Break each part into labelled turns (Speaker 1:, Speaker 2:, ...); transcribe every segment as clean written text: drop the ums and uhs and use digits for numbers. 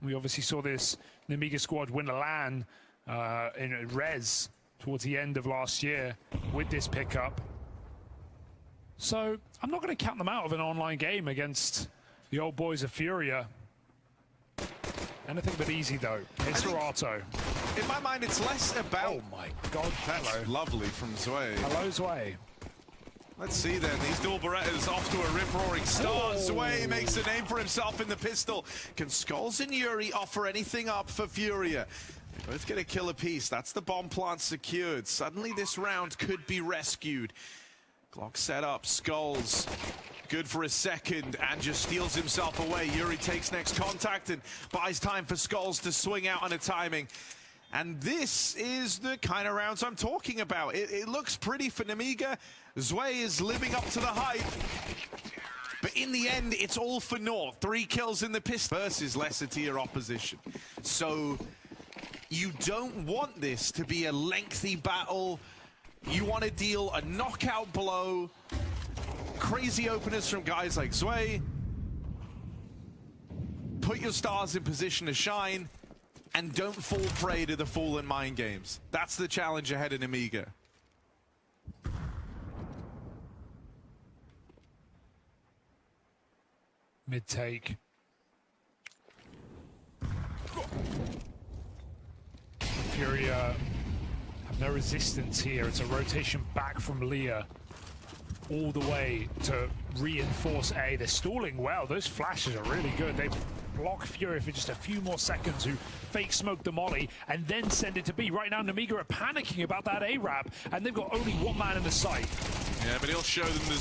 Speaker 1: We obviously saw this Nemiga squad win a LAN in Res towards the end of last year with this pickup. So I'm not going to count them out of an online game against the old boys of Furia. Anything but easy though. It's Serato.
Speaker 2: In my mind, it's less about...
Speaker 1: Oh my god,
Speaker 2: that's
Speaker 1: hello.
Speaker 2: Lovely from Zwei.
Speaker 1: Hello, Zwei.
Speaker 2: Let's see then, these dual Berettas off to a rip-roaring start. Zwei makes a name for himself in the pistol. Can Skulls and Yuri offer anything up for Furia? They both get a kill apiece. That's the bomb plant secured. Suddenly this round could be rescued. Glock set up, Skulls good for a second and just steals himself away. Yuri takes next contact and buys time for Skulls to swing out on a timing. And this is the kind of rounds I'm talking about. It looks pretty for Nemiga. Zwei is living up to the hype. But in the end, it's all for naught. 3 kills in the pistol versus lesser tier opposition. So you don't want this to be a lengthy battle. You want to deal a knockout blow. Crazy openers from guys like Zwei. Put your stars in position to shine. And don't fall prey to the fallen mind games. That's the challenge ahead of Nemiga.
Speaker 1: Mid-take. Furia have no resistance here. It's a rotation back from Leah all the way to reinforce A. They're stalling well. Those flashes are really good. They block Furia for just a few more seconds, who fake smoke the molly and then send it to B. Right now, Nemiga are panicking about that A-Rab, and they've got only one man in the site.
Speaker 2: Yeah, but he'll show them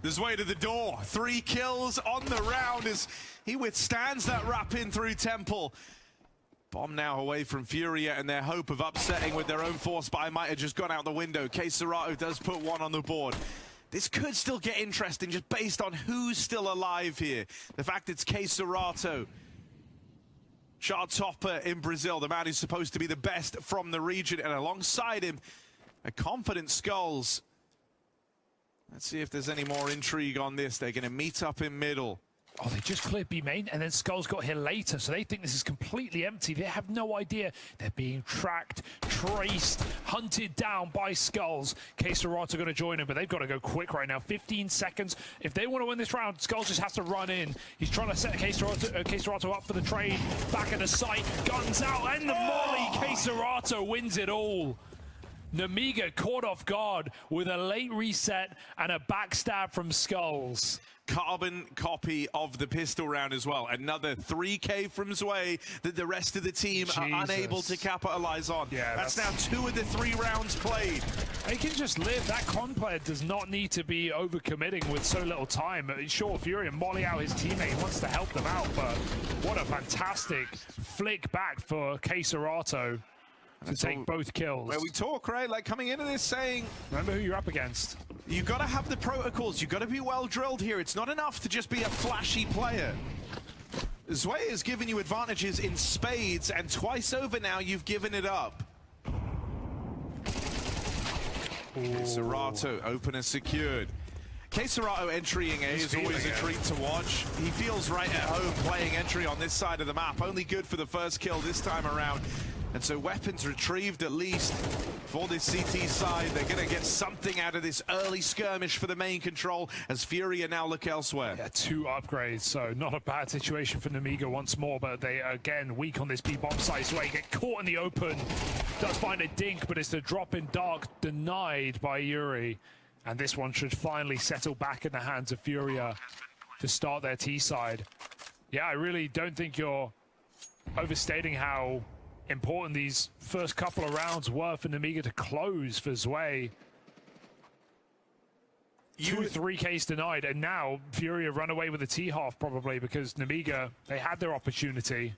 Speaker 2: the way to the door. 3 kills on the round as he withstands that wrap in through Temple. Bomb now away from Furia and their hope of upsetting with their own force buy might have just gone out the window. Serato does put 1 on the board. This could still get interesting just based on who's still alive here. The fact it's Serato, chart topper in Brazil, the man who's supposed to be the best from the region, and alongside him, a confident Skulls. Let's see if there's any more intrigue on this. They're going to meet up in middle.
Speaker 1: Oh, they just cleared B main, and then Skulls got here later, so they think this is completely empty. They have no idea. They're being tracked, traced, hunted down by Skulls. Serato are going to join him, but they've got to go quick right now. 15 seconds. If they want to win this round, Skulls just has to run in. He's trying to set Serato up for the trade. Back at the site, guns out, and the molly. Serato wins it all. Nemiga caught off guard with a late reset and a backstab from Skulls.
Speaker 2: Carbon copy of the pistol round as well. Another 3K from Zwei that the rest of the team are unable to capitalize on.
Speaker 1: Yeah,
Speaker 2: that's now 2 of the 3 rounds played.
Speaker 1: They can just live. That con player does not need to be overcommitting with so little time. Sure, Furia molly out his teammate. He wants to help them out, but what a fantastic flick back for Serato to take both kills.
Speaker 2: Where we talk, right? Like coming into this saying,
Speaker 1: remember who you're up against.
Speaker 2: You got to have the protocols. You got to be well drilled here. It's not enough to just be a flashy player. Zwei has given you advantages in spades, and twice over now you've given it up. Serato, opener secured. Serato entering A is always a treat to watch. He feels right at home playing entry on this side of the map. Only good for the first kill this time around. And so weapons retrieved at least for this CT side. They're going to get something out of this early skirmish for the main control as Furia now look elsewhere.
Speaker 1: Yeah, 2 upgrades, so not a bad situation for Nemiga once more, but they are again weak on this B-bomb site. So they get caught in the open. Does find a dink, but it's the drop in dark denied by Yuri. And this one should finally settle back in the hands of Furia to start their T side. Yeah, I really don't think you're overstating how important these first couple of rounds were for Nemiga to close for Zwei. 2 3Ks denied, and now Furia run away with the T-half probably because Nemiga, they had their opportunity.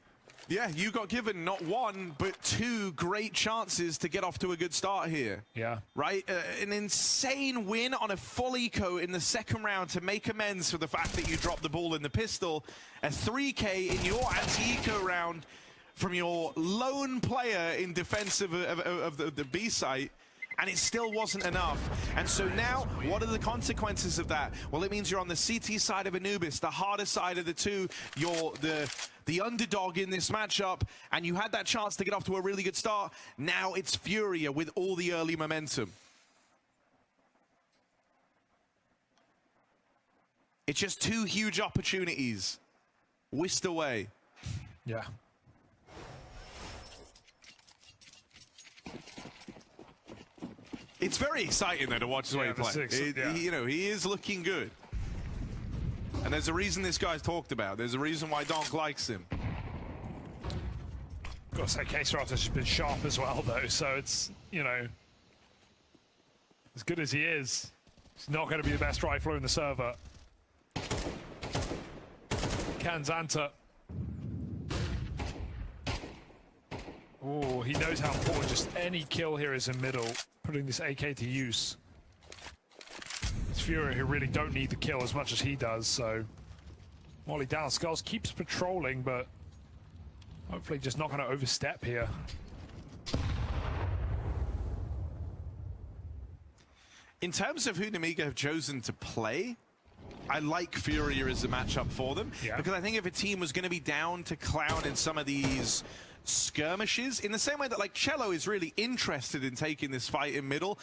Speaker 2: Yeah, you got given not 1, but 2 great chances to get off to a good start here.
Speaker 1: Yeah. Right?
Speaker 2: An insane win on a full eco in the second round to make amends for the fact that you dropped the ball in the pistol. A 3K in your anti-eco round from your lone player in defense of the B site, and it still wasn't enough. And so now, what are the consequences of that? Well, it means you're on the CT side of Anubis, the harder side of the two. You're the underdog in this matchup, and you had that chance to get off to a really good start. Now it's Furia with all the early momentum. It's just two huge opportunities whisked away.
Speaker 1: Yeah.
Speaker 2: It's very exciting though to watch the way he plays. You know, he is looking good. And there's a reason this guy's talked about. There's a reason why Donk likes him.
Speaker 1: Gotta say, K-Serato's been sharp as well though, so it's, you know, as good as he is, he's not going to be the best rifler in the server. Kanzanta. Oh, he knows how important just any kill here is in middle, putting this AK to use. It's Furia who really don't need the kill as much as he does, so Molly down. Skulls keeps patrolling, but hopefully just not going to overstep here.
Speaker 2: In terms of who Nemiga have chosen to play, I like Furia as a matchup for them, because I think if a team was going to be down to Clown in some of these skirmishes, in the same way that like Cello is really interested in taking this fight in middle,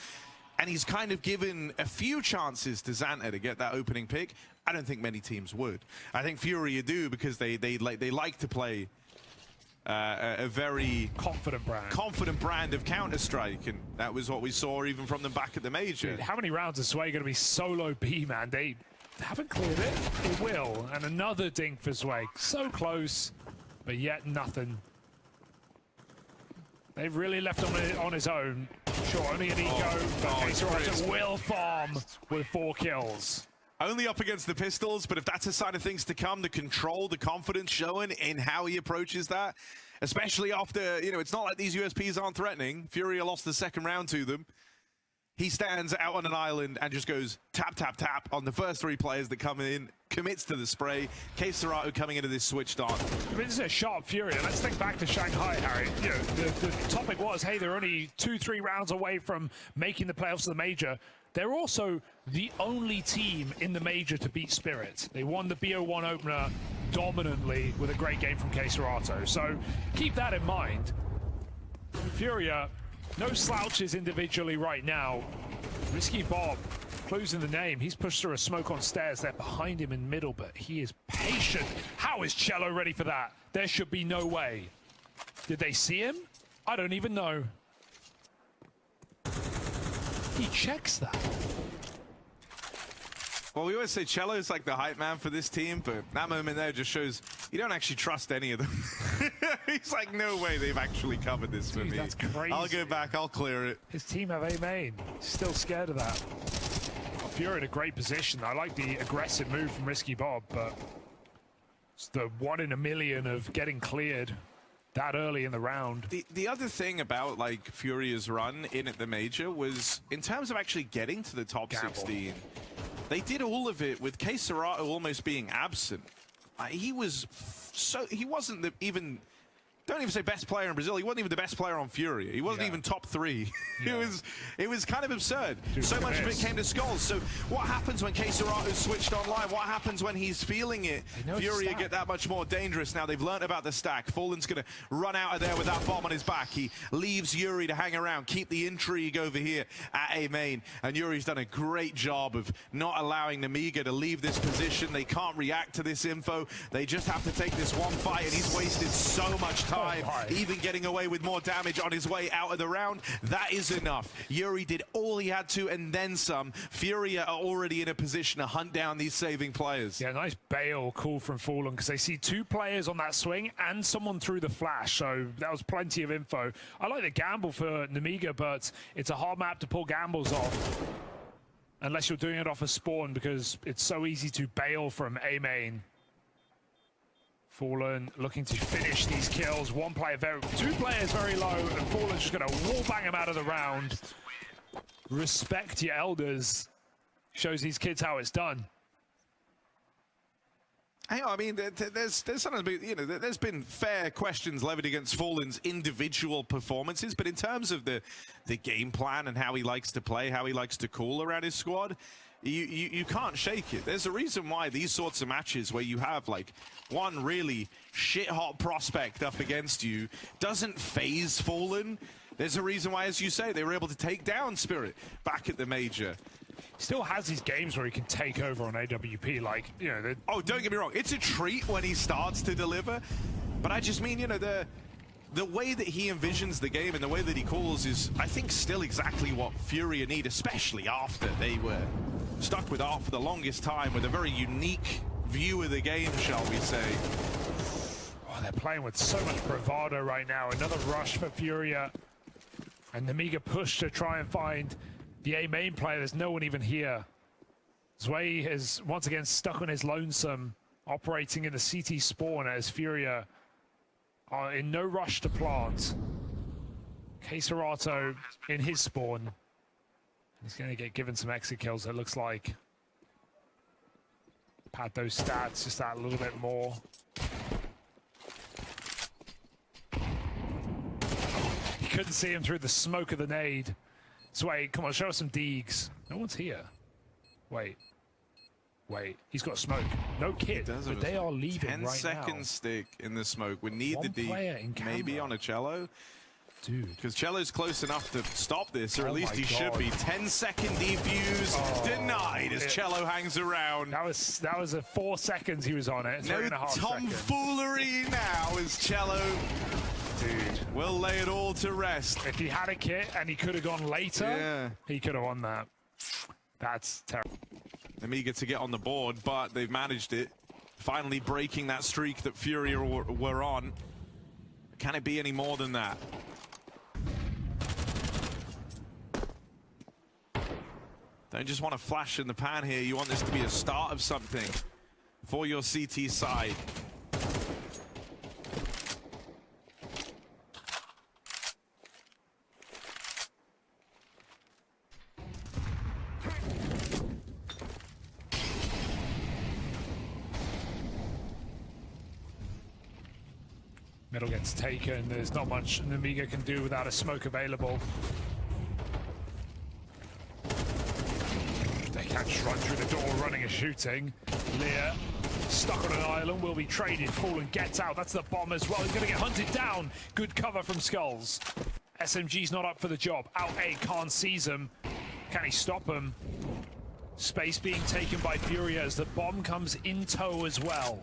Speaker 2: and he's kind of given a few chances to Xanta to get that opening pick, I don't think many teams would. I think Furia do, because they like to play a very confident brand of Counter-Strike, and that was what we saw even from them back at the major.
Speaker 1: Dude, how many rounds is Sway going to be solo B, man? They haven't cleared it. It will. And another dink for Sway. So close, but yet nothing. They've really left him on his own. Sure, only an ego, but K-Serata will farm with 4 kills.
Speaker 2: Only up against the pistols, but if that's a sign of things to come, the control, the confidence showing in how he approaches that, especially after, you know, it's not like these USPs aren't threatening. Furia lost the second round to them. He stands out on an island and just goes tap, tap, tap on the first 3 players that come in, commits to the spray. K-Serata coming into this switched on.
Speaker 1: I mean, this is a sharp Furia. Let's think back to Shanghai, Harry. You know, the topic was, hey, they're only 2-3 rounds away from making the playoffs of the major. They're also the only team in the major to beat Spirit. They won the BO1 opener dominantly with a great game from K-Serata. So keep that in mind. Furia, no slouches individually right now. Risky Bob, clues in the name. He's pushed through a smoke on stairs. They're behind him in middle, but he is patient. How is Cello ready for that? There should be no way. Did they see him? I don't even know. He checks that.
Speaker 2: Well, we always say Cello's like the hype man for this team, but that moment there just shows you don't actually trust any of them. He's like, no way they've actually covered this for me.
Speaker 1: That's crazy.
Speaker 2: I'll go back, I'll clear it.
Speaker 1: His team have A main. Still scared of that. Fury in a great position. I like the aggressive move from Risky Bob, but it's the 1 in a million of getting cleared that early in the round.
Speaker 2: The other thing about like Furia's run in at the major was in terms of actually getting to the top 16. They did all of it with K-Serata almost being absent. He wasn't even, don't even say best player in Brazil. He wasn't even the best player on Furia. He wasn't even top 3. It was kind of absurd. So much of it came to Skulls. So what happens when K-Serata is switched online? What happens when he's feeling it? Furia get that much more dangerous now. They've learned about the stack. Fallen's going to run out of there with that bomb on his back. He leaves Yuri to hang around, keep the intrigue over here at A main. And Yuri's done a great job of not allowing Nemiga to leave this position. They can't react to this info. They just have to take this one fight, and he's wasted so much time, even getting away with more damage on his way out of the round. That is enough. Yuri did all he had to and then some. Furia are already in a position to hunt down these saving players.
Speaker 1: Yeah, nice bail call from Fallen, because they see 2 players on that swing and someone through the flash, so that was plenty of info. I like the gamble for Nemiga, but it's a hard map to pull gambles off unless you're doing it off a spawn, because it's so easy to bail from A main. Fallen looking to finish these kills. 2 players very low, and Fallen's just going to wall bang him out of the round. Respect your elders. Shows these kids how it's done.
Speaker 2: I mean, there's sometimes been, you know, there's been fair questions levied against Fallen's individual performances, but in terms of the game plan and how he likes to play, how he likes to call around his squad, you can't shake it. There's a reason why these sorts of matches where you have like one really shit-hot prospect up against you doesn't phase Fallen. There's a reason why, as you say, they were able to take down Spirit back at the major.
Speaker 1: Still has these games where he can take over on AWP, like, you know...
Speaker 2: Oh, don't get me wrong. It's a treat when he starts to deliver. But I just mean, you know, the way that he envisions the game and the way that he calls is, I think, still exactly what Furia need, especially after they were stuck with R for the longest time with a very unique view of the game, shall we say.
Speaker 1: Oh, they're playing with so much bravado right now. Another rush for Furia. And Nemiga push to try and find the A main player. There's no one even here. Zwei is once again stuck on his lonesome, operating in the CT spawn as Furia are in no rush to plant. Queserato in his spawn. He's going to get given some exit kills, it looks like. Pad those stats just that a little bit more. You couldn't see him through the smoke of the nade. Zwei, come on, show us some deegs. No one's here. Wait, he's got smoke. No kit, but they are leaving right now.
Speaker 2: 10-second stick in the smoke. We need the deeg, maybe on a cello.
Speaker 1: Dude.
Speaker 2: Because cello's close enough to stop this, or at least he should be. 10-second defuse denied as cello hangs around.
Speaker 1: That was a 4 seconds he was on it.
Speaker 2: No
Speaker 1: 3.5
Speaker 2: tomfoolery now as cello.
Speaker 1: Dude,
Speaker 2: we'll lay it all to rest.
Speaker 1: If he had a kit and he could have gone later, he could have won that. That's terrible.
Speaker 2: Nemiga to get on the board, but they've managed it. Finally breaking that streak that Furia were on. Can it be any more than that? Don't just want to flash in the pan here. You want this to be a start of something for your CT side.
Speaker 1: Middle gets taken. There's not much Nemiga can do without a smoke available. They can't just run through the door running and shooting. Lear, stuck on an island, will be traded. Fallen gets out. That's the bomb as well. He's going to get hunted down. Good cover from Skulls. SMG's not up for the job. Out A, Khan sees him. Can he stop him? Space being taken by Furia as the bomb comes in tow as well.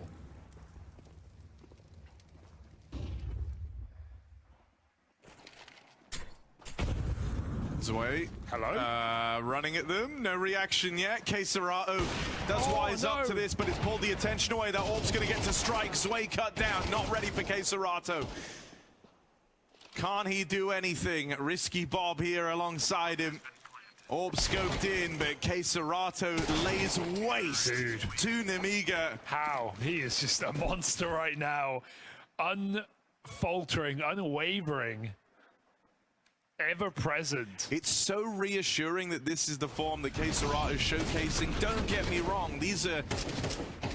Speaker 2: Zwei.
Speaker 1: Hello?
Speaker 2: Running at them. No reaction yet. Queserato does wise up to this, but it's pulled the attention away. That orb's going to get to strike. Zwei cut down. Not ready for Queserato. Can't he do anything? Risky Bob here alongside him. Orb scoped in, but Queserato lays waste to Nemiga.
Speaker 1: How? He is just a monster right now. Unfaltering, unwavering. Ever present.
Speaker 2: It's so reassuring that this is the form that Queserato is showcasing. Don't get me wrong, these are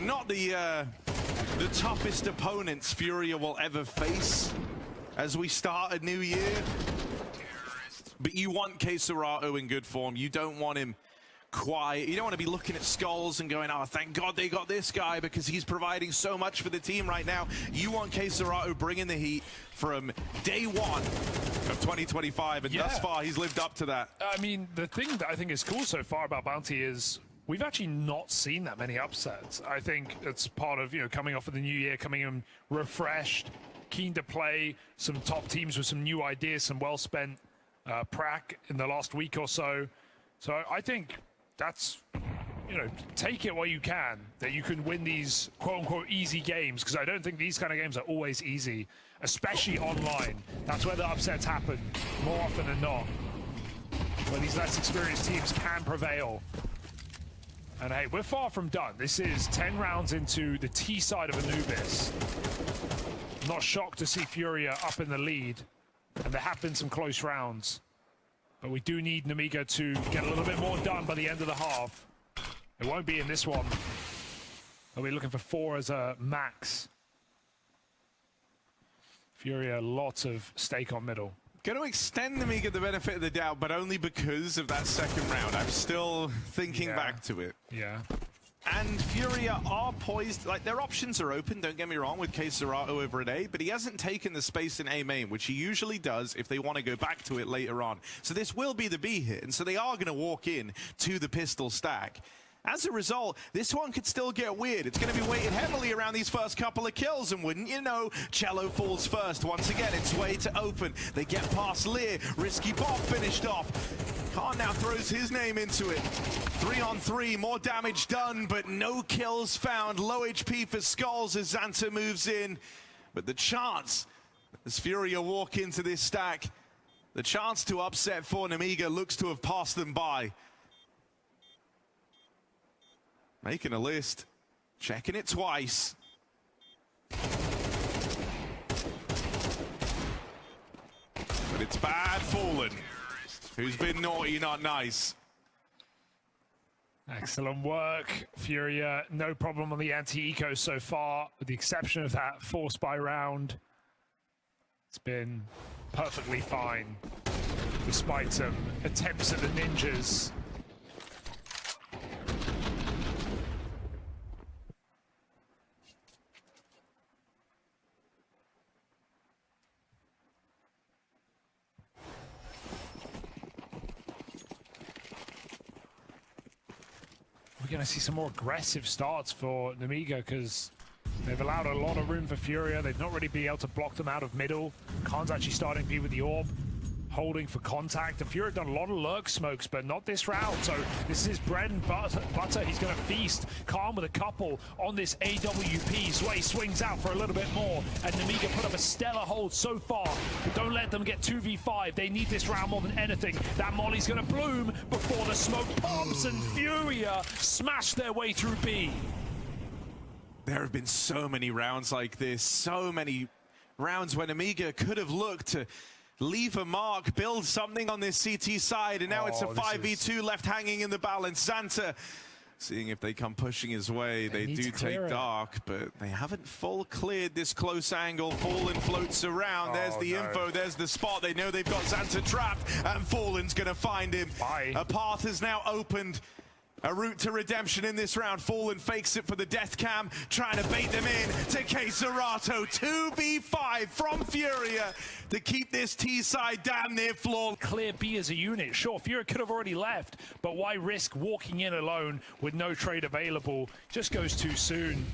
Speaker 2: not the toughest opponents Furia will ever face as we start a new year. But you want Queserato in good form. You don't want him quiet. You don't want to be looking at Skulls and going, oh, thank God they got this guy because he's providing so much for the team right now. You want Queserato bringing the heat from day one of 2025, and thus far he's lived up to that.
Speaker 1: I mean, the thing that I think is cool so far about Bounty is we've actually not seen that many upsets. I think it's part of, you know, coming off of the new year, coming in refreshed, keen to play some top teams with some new ideas, some well-spent prac in the last week or so. So I think that's, you know, take it while you can, that you can win these quote-unquote easy games, because I don't think these kind of games are always easy, especially online. That's where the upsets happen more often than not, where these less experienced teams can prevail. And hey, we're far from done. This is 10 rounds into the T side of Anubis. I'm not shocked to see Furia up in the lead, and there have been some close rounds. But we do need Nemiga to get a little bit more done by the end of the half. It won't be in this one. Are we looking for 4 as a max? Furia, lots of stake on middle.
Speaker 2: Going to extend Nemiga the benefit of the doubt, but only because of that second round. I'm still thinking back to it.
Speaker 1: Yeah.
Speaker 2: And Furia are poised, like their options are open, don't get me wrong, with Serato over at A, but he hasn't taken the space in A main, which he usually does if they want to go back to it later on. So this will be the B hit, and so they are going to walk in to the pistol stack. As a result, this one could still get weird. It's going to be weighted heavily around these first couple of kills, and wouldn't you know, Cello falls first. Once again, it's way to open. They get past Lear. Risky Bob finished off. Khan now throws his name into it. 3-on-3, more damage done, but no kills found. Low HP for Skulls as Xanta moves in. But the chance, as Furia walk into this stack, the chance to upset for Nemiga looks to have passed them by. Making a list, checking it twice. But it's bad Fallen, who's been naughty, not nice.
Speaker 1: Excellent work, Furia. No problem on the anti-eco so far, with the exception of that force buy round. It's been perfectly fine, despite some attempts at the ninjas. We're going to see some more aggressive starts for Nemiga because they've allowed a lot of room for Furia. They've not really been able to block them out of middle. Khan's actually starting to be with the orb, holding for contact. And Furia have done a lot of lurk smokes, but not this round. So this is his bread and butter. He's going to feast. Khan with a couple on this AWP. Sway swings out for a little bit more. And Nemiga put up a stellar hold so far. But don't let them get 2v5. They need this round more than anything. That molly's going to bloom before the smoke pops. And Furia smash their way through B.
Speaker 2: There have been so many rounds like this. So many rounds when Nemiga could have looked to leave a mark, build something on this CT side, and now it's a 5v2 left hanging in the balance. Xanta seeing if they come pushing his way. They do take Dark, but they haven't full cleared this close angle. Fallen floats around. There's the info, there's the spot. They know they've got Xanta trapped, and Fallen's gonna find him. A path has now opened. A route to redemption in this round. Fallen fakes it for the death cam, trying to bait them in to Serato. 2v5 from Furia to keep this T side damn near flawless.
Speaker 1: Clear B as a unit. Sure, Furia could have already left, but why risk walking in alone with no trade available? Just goes too soon.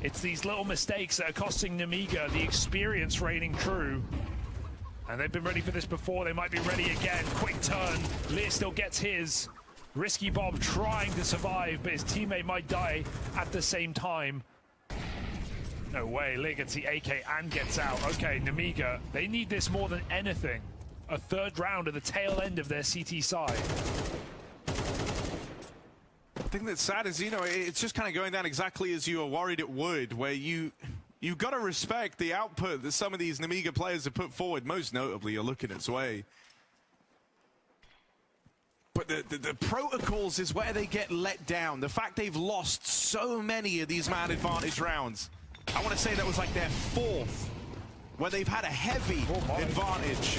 Speaker 1: It's these little mistakes that are costing Nemiga the experience reigning true. And they've been ready for this before. They might be ready again. Quick turn. Lear still gets his. Risky Bob trying to survive, but his teammate might die at the same time. No way, Lear gets the AK and gets out. Okay, Nemiga, they need this more than anything. A third round at the tail end of their CT side.
Speaker 2: The thing that's sad is, you know, it's just kind of going down exactly as you were worried it would, where you've got to respect the output that some of these Nemiga players have put forward. Most notably, you're looking at Sway. But the protocols is where they get let down. The fact they've lost so many of these man advantage rounds. I want to say that was like their fourth, where they've had a heavy advantage.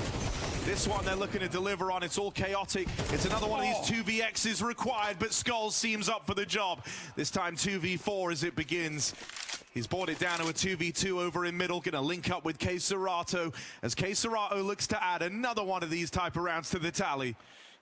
Speaker 2: This one they're looking to deliver on. It's all chaotic. It's another one of these 2vx's required, but Skulls seems up for the job. This time 2v4 as it begins. He's brought it down to a 2v2 over in middle. Gonna link up with Serato as Serato looks to add another one of these type of rounds to the tally.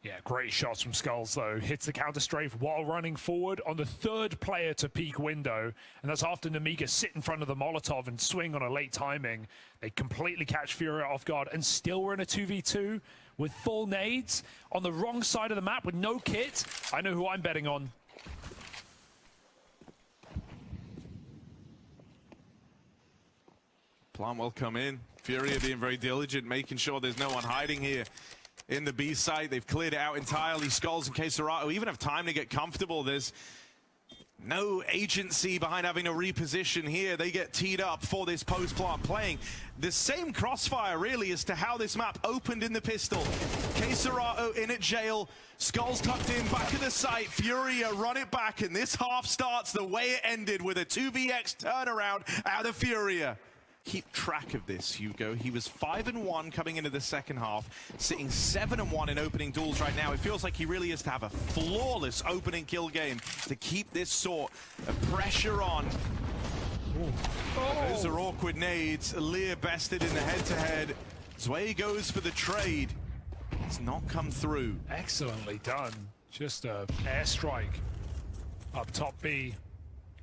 Speaker 1: Yeah, great shots from Skulls, though. Hits the counter-strafe while running forward on the third player to peak window. And that's after Nemiga sit in front of the Molotov and swing on a late timing. They completely catch Furia off guard, and still we're in a 2v2 with full nades on the wrong side of the map with no kit. I know who I'm betting on.
Speaker 2: Plant will come in. Furia being very diligent, making sure there's no one hiding here. In the B site, they've cleared it out entirely. Skulls and Serato even have time to get comfortable. There's No agency behind having to reposition here. They get teed up for this post-plant playing. The same crossfire, really, as to how this map opened in the pistol. Queserato in at jail. Skulls tucked in, back of the site. Furia run it back, and this half starts the way it ended with a 2vx turnaround out of Furia. Keep track of this, Hugo. He was 5-1 coming into the second half, sitting 7-1 in opening duels right now. It feels like he really is to have a flawless opening kill game to keep this sort of pressure on. Those are awkward nades. Lear bested in the head-to-head. Zwei goes for the trade. It's not come through.
Speaker 1: Excellently done. Just a airstrike up top B.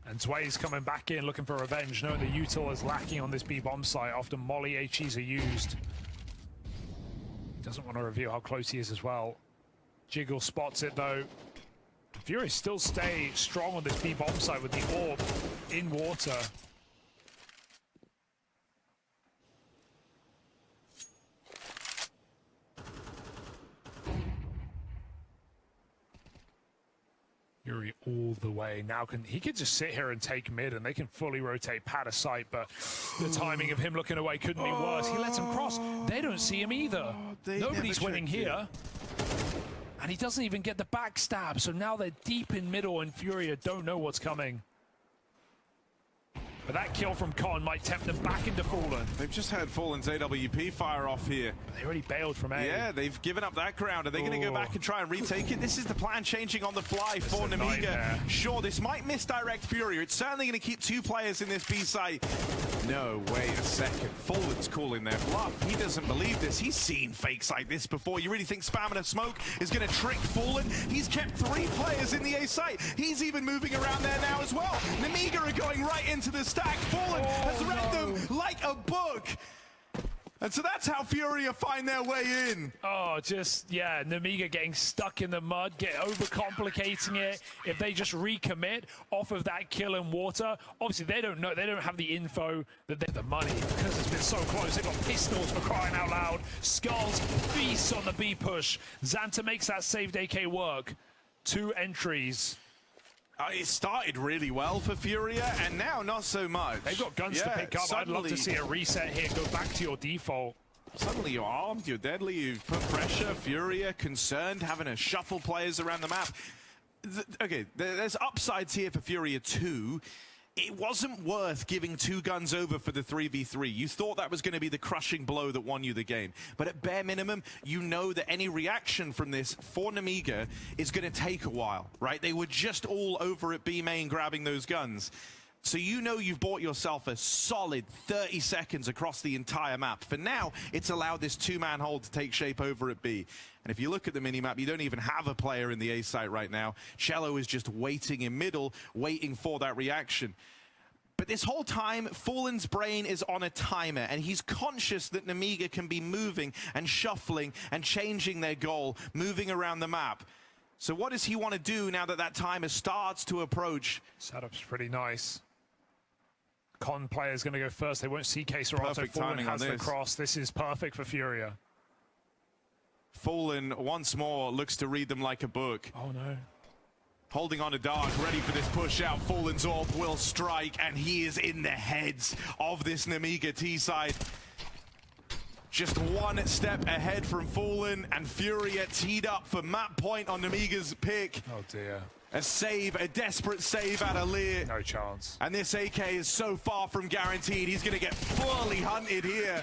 Speaker 1: And Zwei's coming back in looking for revenge, knowing the util is lacking on this B bomb site. Often Molly HEs are used. He doesn't want to reveal how close he is as well. Jiggle spots it though. Fury still stay strong on this B bomb site with the orb in water. Fury all the way. Now he could just sit here and take mid and they can fully rotate pad of sight, but the timing of him looking away couldn't be worse. He lets him cross. They don't see him either. Nobody's winning here. And he doesn't even get the backstab, so now they're deep in middle and Furia don't know what's coming. But that kill from Con might tempt them back into Fallen.
Speaker 2: They've just had Fallen's AWP fire off here.
Speaker 1: They already bailed from A.
Speaker 2: Yeah, they've given up that ground. Are they going to go back and try and retake it? This is the plan changing on the fly for Nemiga. Sure, this might misdirect Furia. It's certainly going to keep 2 players in this B site. No, wait a second. Fallen's calling their bluff. He doesn't believe this. He's seen fakes like this before. You really think spamming a smoke is going to trick Fallen? He's kept 3 players in the A site. He's even moving around there now as well. Nemiga are going right into the stack. Fallen has read them like a book. And so that's how Furia find their way in.
Speaker 1: Oh, just, yeah, Nemiga getting stuck in the mud, overcomplicating it. If they just recommit off of that kill in water, obviously they don't know, they don't have the info that they're the money because it's been so close. They've got pistols for crying out loud. Skulls feasts on the B push. Xanta makes that saved AK work. 2 entries.
Speaker 2: It started really well for Furia, and now not so much.
Speaker 1: They've got guns to pick up. I'd love to see a reset here. Go back to your default.
Speaker 2: Suddenly you're armed, you're deadly, you've put pressure. Furia concerned, having to shuffle players around the map. Okay, there's upsides here for Furia 2. It wasn't worth giving 2 guns over for the 3v3. You thought that was going to be the crushing blow that won you the game. But at bare minimum, you know that any reaction from this for Nemiga is going to take a while, right? They were just all over at B main grabbing those guns. So you know you've bought yourself a solid 30 seconds across the entire map. For now, it's allowed this 2-man hold to take shape over at B. And if you look at the minimap, you don't even have a player in the A site right now. Cello is just waiting in middle, waiting for that reaction. But this whole time, Fallen's brain is on a timer, and he's conscious that Nemiga can be moving and shuffling and changing their goal, moving around the map. So what does he want to do now that that timer starts to approach?
Speaker 1: Setup's pretty nice. Con player's going to go first. They won't see Queserato. Fallen has the cross. This is perfect for Furia.
Speaker 2: Fallen once more looks to read them like a book.
Speaker 1: Oh no.
Speaker 2: Holding on to Dark, ready for this push out. Fallen's orb will strike, and he is in the heads of this Nemiga T-side. Just 1 step ahead from Fallen, and Furia teed up for map point on Nemiga's pick.
Speaker 1: Oh dear.
Speaker 2: A save, a desperate save out of Lear.
Speaker 1: No chance.
Speaker 2: And this AK is so far from guaranteed. He's going to get fully hunted here.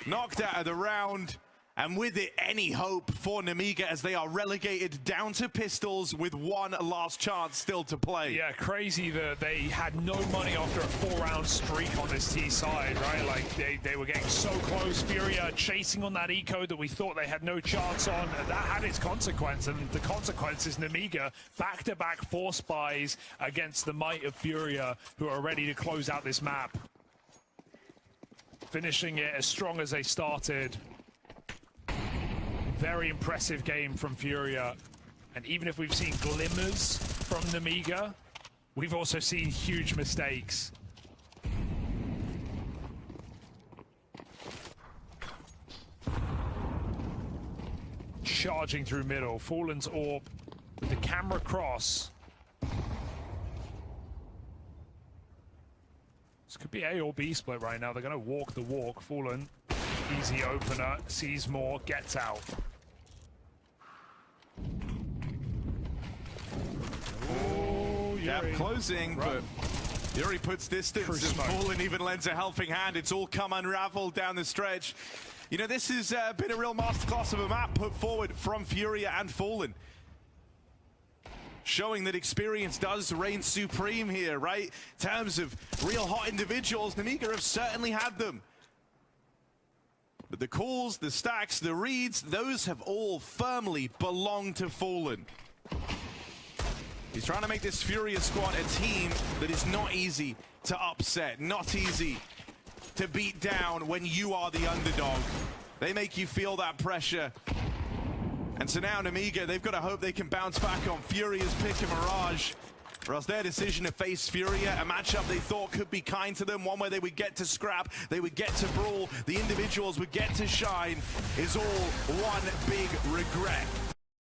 Speaker 2: Knocked out of the round. And with it, any hope for Nemiga as they are relegated down to pistols with 1 last chance still to play.
Speaker 1: Yeah, crazy that they had no money after a 4-round streak on this T side, right? Like, they were getting so close. Furia chasing on that eco that we thought they had no chance on. And that had its consequence, and the consequence is Nemiga back-to-back 4 spies against the might of Furia, who are ready to close out this map. Finishing it as strong as they started. Very impressive game from Furia. And even if we've seen glimmers from Nemiga, we've also seen huge mistakes. Charging through middle. Fallen's orb with the camera cross. could be A or B split right now. They're going to walk the walk. Fallen, easy opener, sees more, gets out. Oh,
Speaker 2: Gap closing, but Yuri puts distance and Fallen even lends a helping hand. It's all come unraveled down the stretch. You know, this has been a real masterclass of a map put forward from Furia and Fallen. Showing that experience does reign supreme here, right? In terms of real hot individuals, Namiga have certainly had them. But the calls, the stacks, the reads, those have all firmly belonged to Fallen. He's trying to make this Furia squad a team that is not easy to upset, not easy to beat down when you are the underdog. They make you feel that pressure. And so now Namiga, they've got to hope they can bounce back on Furia's pick and Mirage, or else their decision to face Furia, a matchup they thought could be kind to them, one where they would get to scrap, they would get to brawl, the individuals would get to shine, is all one big regret.